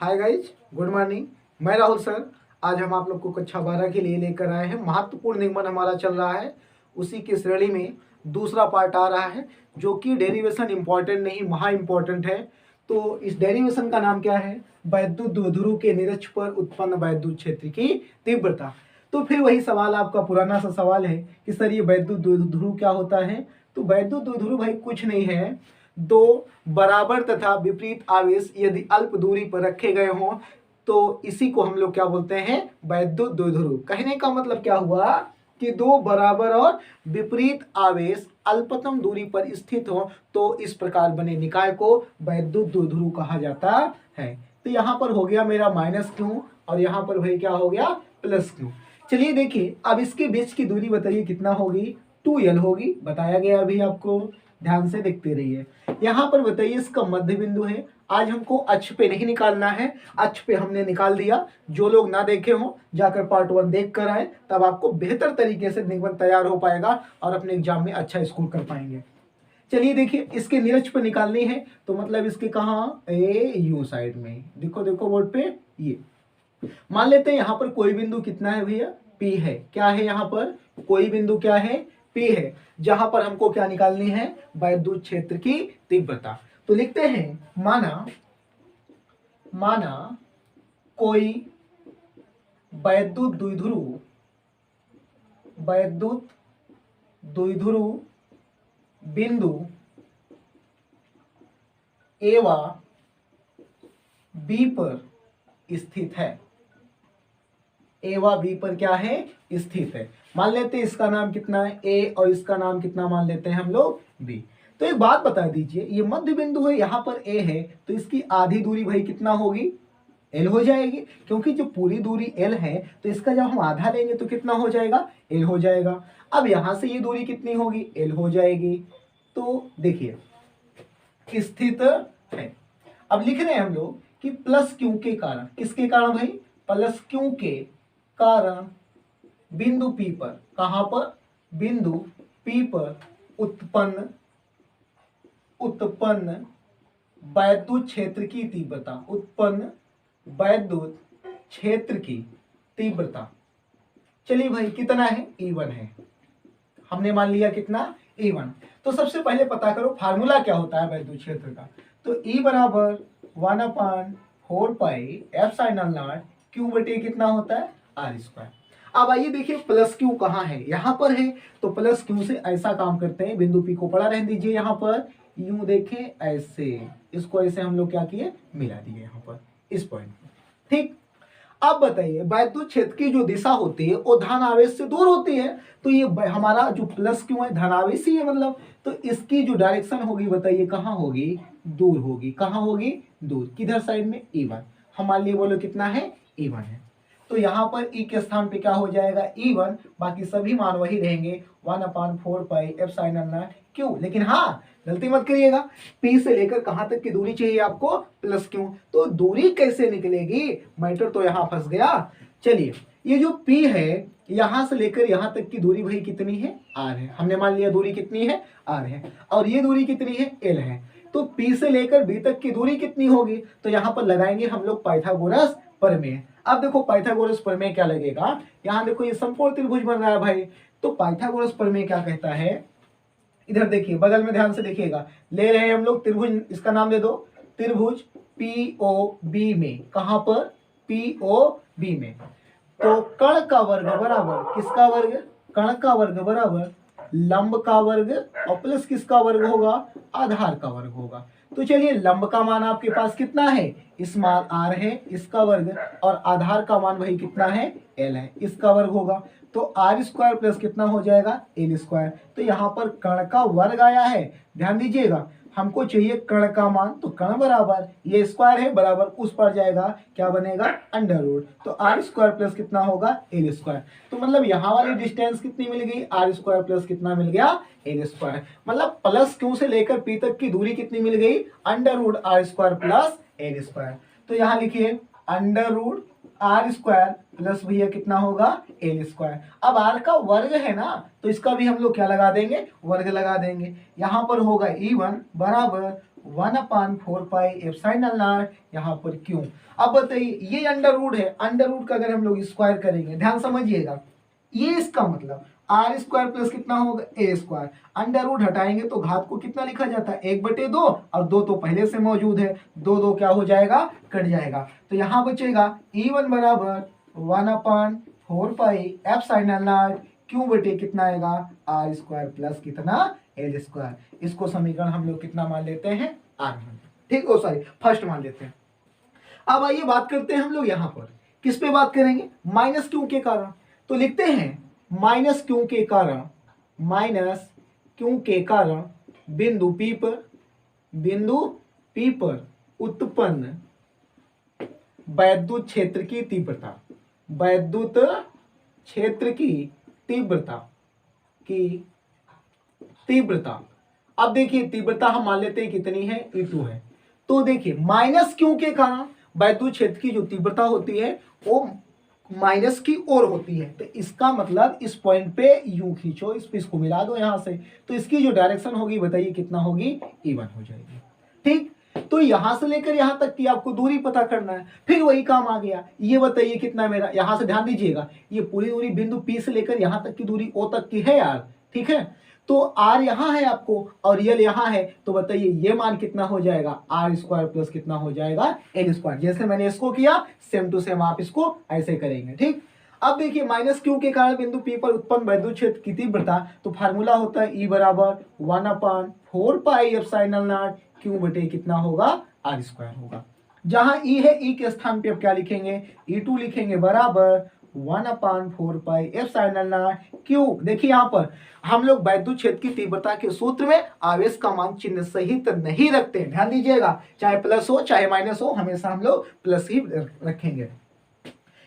Hi guys, good morning. मैं Rahul sir. आज हम आप लोग को कक्षा 12 के लिए लेकर आए हैं। महत्वपूर्ण निगमन हमारा चल रहा है, उसी की श्रेणी में दूसरा पार्ट आ रहा है, जो कि डेरिवेशन इम्पॉर्टेंट नहीं, महा इम्पॉर्टेंट है। तो इस डेरिवेशन का नाम क्या है? वैद्युत द्विध्रुव के निरक्ष पर उत्पन्न वैद्युत क्षेत्र की तीव्रता। तो फिर वही सवाल, आपका पुराना सा सवाल है कि सर ये वैद्युत द्विध्रुव क्या होता है? तो वैद्युत द्विध्रुव भाई कुछ नहीं है, दो बराबर तथा विपरीत आवेश यदि अल्प दूरी पर रखे गए हों तो इसी को हम लोग क्या बोलते हैं? वैद्युत द्विध्रुव। कहने का मतलब क्या हुआ कि दो बराबर और विपरीत आवेश अल्पतम दूरी पर स्थित हो तो इस प्रकार बने निकाय को वैद्युत द्विध्रुव कहा जाता है। तो यहाँ पर हो गया मेरा माइनस क्यू और यहाँ पर भाई क्या हो गया? Plus Q. चलिए देखिए, अब इसके बीच की दूरी बताइए कितना होगी? 2L होगी, बताया गया अभी आपको, ध्यान से देखते रहिए। यहाँ पर बताइए इसका मध्य बिंदु है। आज हमको अक्ष पे नहीं निकालना है, अक्ष पे हमने निकाल दिया। जो लोग ना देखे हों जाकर पार्ट 1 देख कर आए, तब आपको बेहतर तरीके से निगमन तैयार हो पाएगा और अपने एग्जाम में अच्छा स्कोर कर पाएंगे। चलिए देखिए, इसके निरक्ष पे निकालनी है तो मतलब इसके कहाँ? ए यू साइड में। देखो देखो बोर्ड पे, ये मान लेते हैं यहाँ पर कोई बिंदु कितना है भैया? P है। क्या है यहाँ पर? कोई बिंदु क्या है? P है, जहां पर हमको क्या निकालनी है? वैद्युत क्षेत्र की तीव्रता। तो लिखते हैं, माना कोई वैद्युत द्विध्रुव बिंदु ए व बी पर स्थित है। ए व बी पर क्या है? स्थित है। मान लेते हैं इसका नाम कितना है? ए, और इसका नाम कितना मान लेते हैं हम लोग? बी। तो एक बात बता दीजिए, ये मध्य बिंदु है, यहाँ पर ए है, तो इसकी आधी दूरी भाई कितना होगी? एल हो जाएगी, क्योंकि जो पूरी दूरी एल है तो इसका जब हम आधा लेंगे तो कितना हो जाएगा? एल हो जाएगा। अब यहां से ये दूरी कितनी होगी? एल हो जाएगी। तो देखिए स्थित है। अब लिख रहे हैं हम लोग कि प्लस क्यू के कारण, किसके कारण भाई? प्लस क्यू के कारण बिंदु P पर, कहां पर? बिंदु P पर उत्पन्न वैद्युत क्षेत्र की तीव्रता, उत्पन्न वैद्युत क्षेत्र की तीव्रता। चलिए भाई कितना है? E1 है। हमने मान लिया कितना? E1। तो सबसे पहले पता करो फार्मूला क्या होता है वैद्युत क्षेत्र का। तो E बराबर 1/4 पाई एप्सिलॉन नॉट क्यू बटे कितना होता है? R square. अब आइए देखिए प्लस क्यू कहाँ है? यहाँ पर है। तो प्लस क्यू से ऐसा काम करते हैं, बिंदु P को पड़ा रहने दीजिए, यहाँ पर यूं देखें ऐसे, इसको ऐसे हम लोग क्या किए? मिला दिए यहाँ पर इस पॉइंट पर। ठीक। अब बताइए वैद्युत क्षेत्र की जो दिशा होती है वो धन आवेश से दूर होती है, तो ये हमारा जो प्लस क्यू है धनावेशी है, मतलब तो इसकी जो डायरेक्शन होगी बताइए कहाँ होगी? दूर होगी। कहाँ होगी? दूर। किधर साइड में? E1। हम मान लिए बोलो कितना है? E1 है। तो यहाँ पर E के स्थान पे क्या हो जाएगा? E1। बाकी सभी मान वही रहेंगे, 1/4 पाई एप्सिलॉन नॉट क्यू। लेकिन हाँ, गलती मत करिएगा, P से लेकर कहां तक की दूरी चाहिए आपको? Plus Q. तो दूरी कैसे निकलेगी? मैटर तो यहां फंस गया। चलिए, ये जो P है यहां से लेकर यहां तक की दूरी भाई कितनी है? R है। हमने मान लिया दूरी कितनी है? R है। और ये दूरी कितनी है? L है। तो P से लेकर B तक की दूरी कितनी होगी? तो यहां पर लगाएंगे हम लोग पाइथागोरस प्रमेय। अब देखो पाइथागोरस प्रमेय क्या लगेगा? यहां देखो ये समकोण त्रिभुज बन रहा है भाई, तो पाइथागोरस प्रमेय क्या कहता है? इधर देखिए, बगल में ध्यान से देखिएगा, ले रहे हैं हम लोग त्रिभुज, इसका नाम दे दो त्रिभुज POB में। कहां पर? POB में। तो कर्ण का वर्ग बराबर किसका वर्ग? कर्ण का वर्ग बराबर लंब का वर्ग और प्लस किसका वर्ग होगा? आधार का वर्ग होगा। तो चलिए, लंब का मान आपके पास कितना है? स्मॉल r है, इसका वर्ग, और आधार का मान भाई कितना है? L है, इसका वर्ग होगा। तो R स्क्वायर प्लस कितना हो जाएगा? L square. तो यहाँ पर कर्ण का वर्ग आया है। ध्यान दीजिएगा, हमको चाहिए कर्ण का मान, तो कर्ण बराबर ये स्क्वायर है बराबर उस पर जाएगा, क्या बनेगा? Under root. तो R स्क्वायर प्लस कितना होगा? L square. तो मतलब यहाँ वाली डिस्टेंस कितनी मिल गई? R स्क्वायर प्लस कितना मिल गया? L square. मतलब प्लस क्यू से लेकर P तक की दूरी कितनी मिल गई? Under root R square plus L square. तो यहाँ लिखिए under root R square plus भैया कितना होगा? L square. अब R का वर्ग है ना, तो इसका भी हम लोग क्या लगा देंगे? वर्ग लगा देंगे। यहाँ पर होगा E1 बराबर 1/4πε0 यहाँ पर क्यों। अब बताइए ये अंडर रूट है, अंडर रूट का अगर हम लोग स्क्वायर करेंगे, ध्यान समझिएगा, ये इसका मतलब आर स्क्वायर प्लस कितना होगा ए स्क्वायर। अंडर रूट हटाएंगे तो घात को कितना लिखा जाता है 1/2, और 2 तो पहले से मौजूद है, 2 2 क्या हो जाएगा कट जाएगा, तो यहाँ बचेगा E1 बराबर 1/4πε0 क्यों बटे कितना आएगा आर स्क्वायर प्लस कितना एल स्क्वायर। इसको समीकरण हम लोग कितना मान लेते हैं आर मान, ठीक, ओ सॉरी फर्स्ट मान लेते हैं। अब आइए बात करते हैं हम लोग यहाँ पर किस पे बात करेंगे, माइनस क्यों के कारण। तो लिखते हैं माइनस क्यों के कारण, माइनस क्यों के कारण बिंदु P पर उत्पन्न वैद्युत क्षेत्र की तीव्रता, वैद्युत क्षेत्र की तीव्रता। अब देखिए तीव्रता हम मान लेते हैं कितनी है E2 है। तो देखिए माइनस क्यों के कारण वैद्युत क्षेत्र की जो तीव्रता होती है वो माइनस की ओर होती है, तो इसका मतलब इस पॉइंट पे यूं खींचो, इसको मिला दो यहां से, तो इसकी जो डायरेक्शन होगी बताइए कितना होगी E1 हो जाएगी, ठीक। तो यहां से लेकर यहां तक की आपको दूरी पता करना है, फिर वही काम आ गया, ये बताइए कितना मेरा, यहां से ध्यान दीजिएगा ये पूरी दूरी बिंदु P से लेकर यहां तक की दूरी O तक की है यार, ठीक है। तो R यहाँ है आपको और यल यहाँ है, तो बताइए ये मान कितना हो जाएगा आर स्क्वायर प्लस कितना हो जाएगा एल स्क्वायर। जैसे मैंने इसको किया सेम टू सेम आप इसको ऐसे करेंगे, ठीक। अब देखिए माइनस क्यू के कारण बिंदु P पर उत्पन्न वैद्युत क्षेत्र की तीव्रता, तो फार्मूला होता है E बराबर 1/4πε0 क्यू बटे कितना होगा आर स्क्वायर होगा। जहां E है E के स्थान पे अब क्या लिखेंगे E2 लिखेंगे बराबर 1/4πε0 क्यू। देखिए यहाँ पर हम लोग वैद्युत क्षेत्र की तीव्रता के सूत्र में आवेश का मान चिन्ह सहित नहीं रखते हैं, ध्यान दीजिएगा, चाहे प्लस हो चाहे माइनस हो हमेशा हम लोग प्लस ही रखेंगे।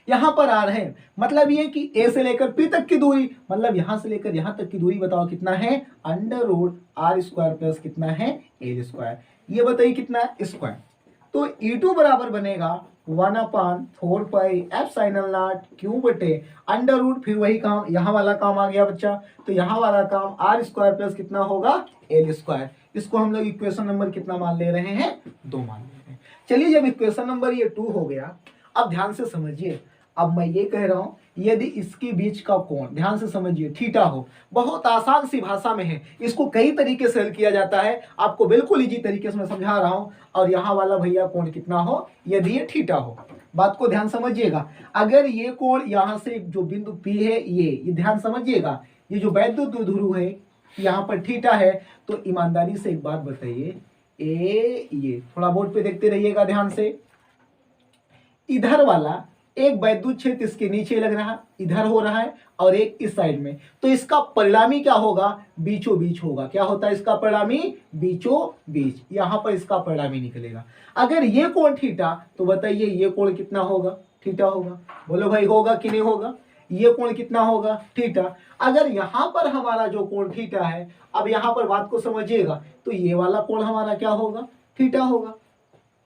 यहाँ पर आ रहे हैं मतलब ये कि ए से लेकर पी तक की दूरी, मतलब यहां से लेकर यहां तक की दूरी बताओ कितना है under root R square plus कितना है एल स्क्वायर, ये बताइए कितना है स्क्वायर। तो E2 बराबर बनेगा 1/4πε0 क्यू बटे अंडर रूट, फिर वही काम यहाँ वाला काम आ गया बच्चा, तो यहाँ वाला काम आर स्क्वायर प्लस कितना होगा एल स्क्वायर। इसको हम लोग इक्वेशन नंबर कितना मान ले रहे हैं 2 मान ले रहे हैं। चलिए जब इक्वेशन नंबर ये 2 हो गया, अब ध्यान से समझिए, अब मैं ये कह रहा हूं यदि इसके बीच का कोण ध्यान से समझिए थीटा हो, बहुत आसान सी भाषा में है, इसको कई तरीके से हल किया जाता है, आपको बिल्कुल इजी तरीके से मैं समझा रहा हूं। और यहाँ वाला भैया कोण कितना हो यदि ये थीटा हो, बात को ध्यान समझिएगा। अगर ये कोण यहाँ से जो बिंदु P है ये ध्यान समझिएगा, ये जो वैद्युत द्विध्रुव है यहाँ पर थीटा है, तो ईमानदारी से एक बात बताइए, ये थोड़ा बोर्ड पे देखते रहिएगा ध्यान से, इधर वाला एक वैद्युत क्षेत्र इसके नीचे लग रहा है, इधर हो रहा है, और एक इस साइड में, तो इसका परिणामी क्या होगा बीचों बीच होगा। क्या होता है इसका परिणामी बीचों बीच, यहां पर इसका परिणामी निकलेगा। अगर ये कोण थीटा, तो बताइए ये कोण कितना होगा थीटा होगा, बोलो भाई होगा कि नहीं होगा, ये कोण कितना होगा थीटा। अगर यहां पर हमारा जो कोण थीटा है, अब यहां पर बात को समझिएगा, तो ये वाला कोण हमारा क्या होगा थीटा होगा।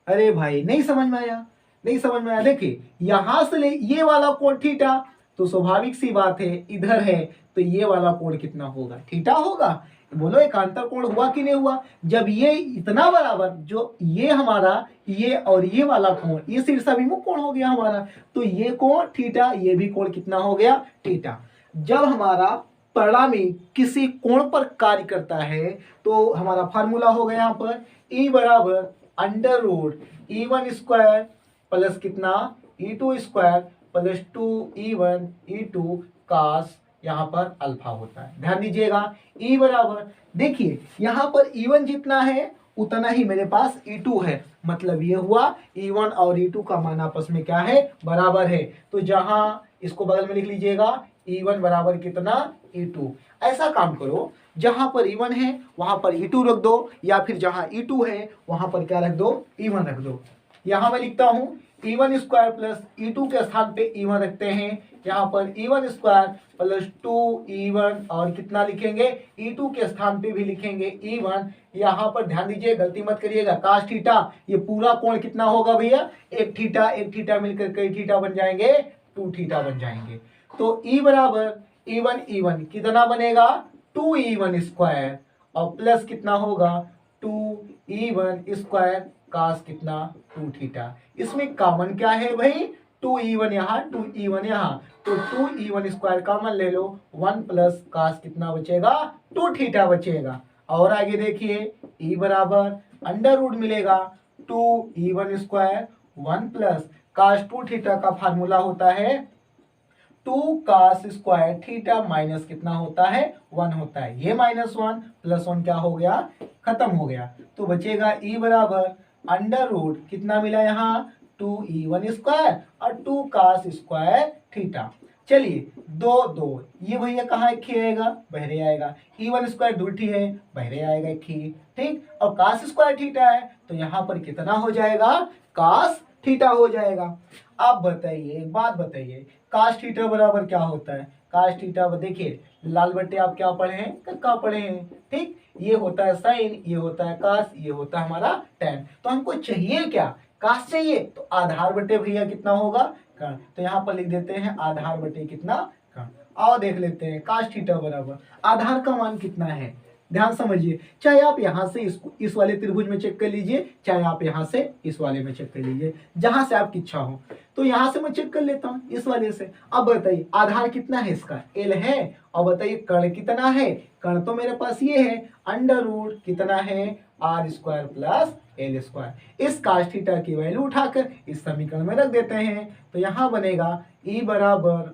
अरे भाई नहीं समझ में आया, नहीं समझ में आया। देखिए यहां से ले ये वाला कोण थीटा, तो स्वाभाविक सी बात है इधर है, तो ये वाला कोण कितना होगा थीटा होगा। बोलो एकांतर कोण हुआ कि नहीं हुआ, जब ये इतना बराबर, जो ये हमारा ये और ये वाला कोण ये शीर्षाभिमुख कोण हो गया हमारा, तो ये कोण थीटा, ये भी कोण कितना हो गया थीटा। जब हमारा परिणामी किसी कोण पर कार्य करता है तो हमारा फार्मूला हो गया यहाँ पर E बराबर under root E1 square plus कितना E2 square plus 2E1 E2 कास यहाँ पर अल्फा होता है। ध्यान दीजिएगा E बराबर, देखिए यहाँ पर E1 जितना है उतना ही मेरे पास E2 है, मतलब ये हुआ E1 और E2 का मान आपस में क्या है बराबर है। तो जहां इसको बगल में लिख लीजिएगा E1 बराबर कितना E2। ऐसा काम करो जहां पर E1 है वहां पर E2 रख दो, या फिर जहां E2 है वहां पर क्या रख दो E1 रख दो। यहां मैं लिखता हूं E1 स्क्वायर प्लस E2 के स्थान पे E1 रखते हैं, यहाँ पर E1 स्क्वायर प्लस 2E1 और कितना लिखेंगे E2 के स्थान पे भी लिखेंगे E1। यहाँ पर ध्यान दीजिए गलती मत करिएगा, काश थीटा, ये पूरा कोण कितना होगा भैया एक थीटा मिलकर कई थीटा बन जाएंगे 2 थीटा बन जाएंगे। तो E बराबर E1 कितना बनेगा 2E1 स्क्वायर और प्लस कितना होगा 2e1 स्क्वायर कास कितना 2 थीटा। इसमें कॉमन क्या है भाई, 2e1 यहाँ 2e1 यहाँ, तो 2e1 स्क्वायर कॉमन ले लो, 1 प्लस कास कितना बचेगा 2 थीटा बचेगा। और आगे देखिए e बराबर अंडर रूट मिलेगा 2e1 square 1 plus cos 2 theta का फार्मूला होता है 2 कास स्क्वायर थीटा माइनस कितना होता है 1 होता है। ये -1 प्लस 1 क्या हो गया, खत्म हो गया। तो बचेगा e बराबर अंडर रूट कितना मिला यहाँ 2e1 स्क्वायर और 2 कास स्क्वायर थीटा। चलिए 2 2 ये भैया कहाँ एक ही आएगा, बहरे आएगा। e1 स्क्वायर दूठी है, बहरे आएगा एक ही, ठीक। और कास स्क्वायर थीटा है तो यहाँ पर कितना हो जाएगा, कास थीटा हो जाएगा। आप बताइए, एक बात बताइए, कास थीटा बराबर क्या होता है। कास थीटा देखिए लाल बट्टे आप क्या पढ़े हैं, कक्का पढ़े हैं, ठीक। ये होता है साइन, ये होता है कास, ये होता है हमारा टैन। तो हमको चाहिए क्या, कास चाहिए, तो आधार बटे भैया कितना होगा कर्ण। तो यहाँ पर लिख देते हैं आधार बटे कितना कर्ण। आओ देख लेते हैं कास थीटा बराबर आधार का मान कितना है। ध्यान समझिए, चाहे आप यहाँ से इस वाले त्रिभुज में चेक कर लीजिए, चाहे आप यहाँ से इस वाले में चेक कर लीजिए, जहां से आपकी इच्छा हो। तो यहाँ से मैं चेक कर लेता हूँ इस वाले से। अब बताइए आधार कितना है इसका, एल है। और बताइए कर्ण कितना है, कर्ण तो मेरे पास ये है अंडर रूट कितना है R square plus L square. इस कास थीटा की वैल्यू उठाकर इस समीकरण में रख देते हैं। तो यहाँ बनेगा ई बराबर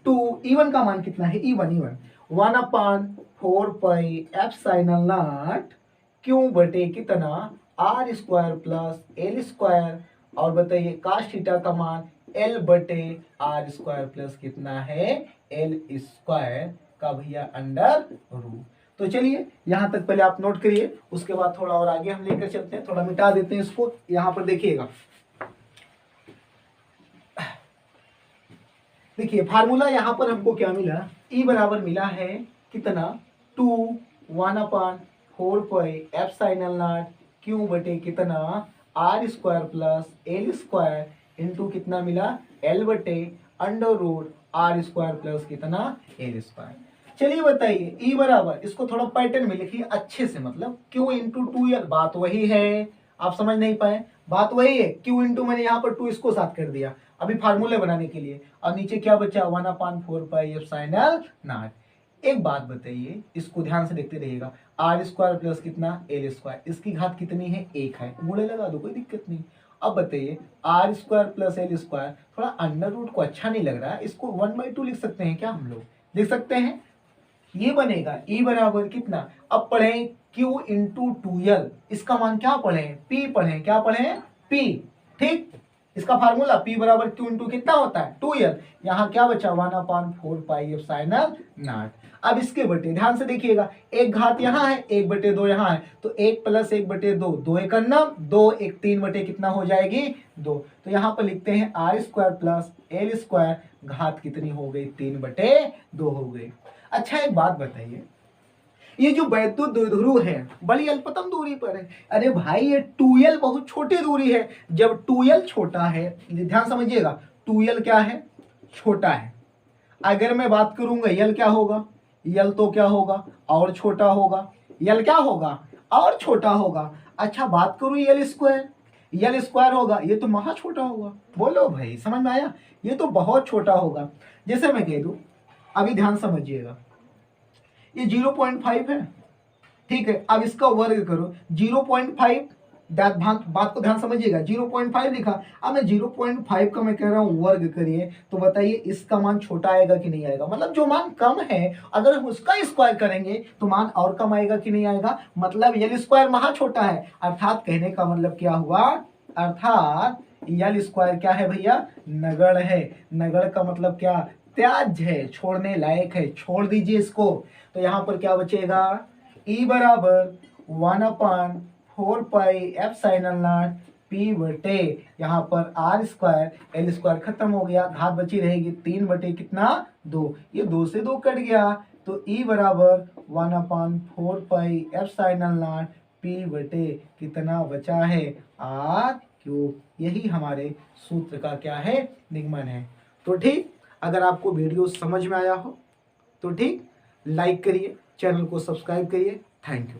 2, E1 का मान कितना है, E1 1/4 pi epsilon not Q बटे कितना R square plus L square. और बताइए कास थीटा का मान एल बटे आर स्क्वायर प्लस कितना है एल स्क्वायर का भैया अंडर रूट। तो चलिए यहाँ तक पहले आप नोट करिए, उसके बाद थोड़ा और आगे हम लेकर चलते हैं। थोड़ा मिटा देते हैं इसको, यहाँ पर देखिएगा, देखिए फार्मूला यहाँ पर हमको क्या मिला, E बराबर मिला है कितना 2 1/4 पाई एप्सिलॉन नॉट क्यू बटे कितना R square plus L square into कितना मिला एल बटे under root R square plus कितना एल स्क्वायर। चलिए बताइए E बराबर, इसको थोड़ा पैटर्न में लिखिए अच्छे से, मतलब Q इंटू 2L, बात वही है, आप समझ नहीं पाए, बात वही है। Q इंटू मैंने यहाँ पर 2 इसको साथ कर दिया अभी फार्मूले बनाने के लिए, और नीचे क्या बचा 1/4 पाई एप्सिलॉन नॉट। एक बात बताइए, इसको ध्यान से देखते रहिएगा, आर स्क्वायर प्लस कितना एल स्क्वायर, इसकी घात कितनी है 1 है, गुणे लगा दो कोई दिक्कत नहीं। अब बताइए R square plus L square, थोड़ा अंडर रूट को अच्छा नहीं लग रहा है, इसको 1/2 लिख सकते हैं क्या, हम लोग लिख सकते हैं। ये बनेगा E बराबर कितना, अब पढ़ें Q इंटू 2L, इसका मान क्या पढ़ें P पढ़ें, क्या पढ़ें P, ठीक। इसका फार्मूला P बराबर Q इंटू कितना होता है 2L, यहाँ क्या बचा 1/4 पाई एप्सिलॉन नॉट। अब इसके बटे ध्यान से देखिएगा, एक घात यहाँ है 1/2 यहाँ है, तो 1 प्लस 1/2 2 एक अन्ना 2 1 3 बटे कितना हो जाएगी 2। तो यहाँ पर लिखते हैं R square plus L square, घात कितनी हो गई 3/2 हो गई। अच्छा एक बात बताइए, ये जो वैद्युत द्विध्रुव है बड़ी अल्पतम दूरी पर है। अरे भाई ये 2L बहुत छोटी दूरी है, जब 2L छोटा है, ध्यान समझिएगा 2L क्या है छोटा है, अगर मैं बात करूंगा L क्या होगा, L तो क्या होगा और छोटा होगा, L क्या होगा और छोटा होगा। अच्छा बात करूं L स्क्वायर होगा, ये तो महा छोटा होगा। बोलो भाई समझ में आया, ये तो बहुत छोटा होगा। जैसे मैं कह दूं, अभी ध्यान समझिएगा, ये 0.5 है, ठीक है। अब इसका वर्ग करो 0.5, बात को ध्यान समझिएगा, 0.5 लिखा, अब मैं 0.5 का मैं कह रहा हूँ वर्ग करिए, तो बताइए इसका मान छोटा आएगा कि नहीं आएगा, मतलब जो मान कम है अगर हम उसका स्क्वायर करेंगे तो मान और कम आएगा कि नहीं आएगा, मतलब एल स्क्वायर महा छोटा है। अर्थात कहने का मतलब क्या हुआ, अर्थात एल स्क्वायर क्या है भैया नगण्य है। नगण्य का मतलब क्या, त्याज्य है, छोड़ने लायक है, छोड़ दीजिए इसको। तो यहाँ पर क्या बचेगा E बराबर 1/4 पाई एप्सिलॉन नॉट P बटे यहाँ पर आर स्क्वायर एल स्क्वायर खत्म हो गया, घात बची रहेगी 3 बटे कितना 2, ये 2 से 2 कट गया, तो E बराबर 1/4 पाई एप्सिलॉन नॉट P बटे कितना बचा है आर क्यूब। यही हमारे सूत्र का क्या है निगमन है। तो ठीक, अगर आपको वीडियो समझ में आया हो तो ठीक लाइक करिए, चैनल को सब्सक्राइब करिए। Thank you.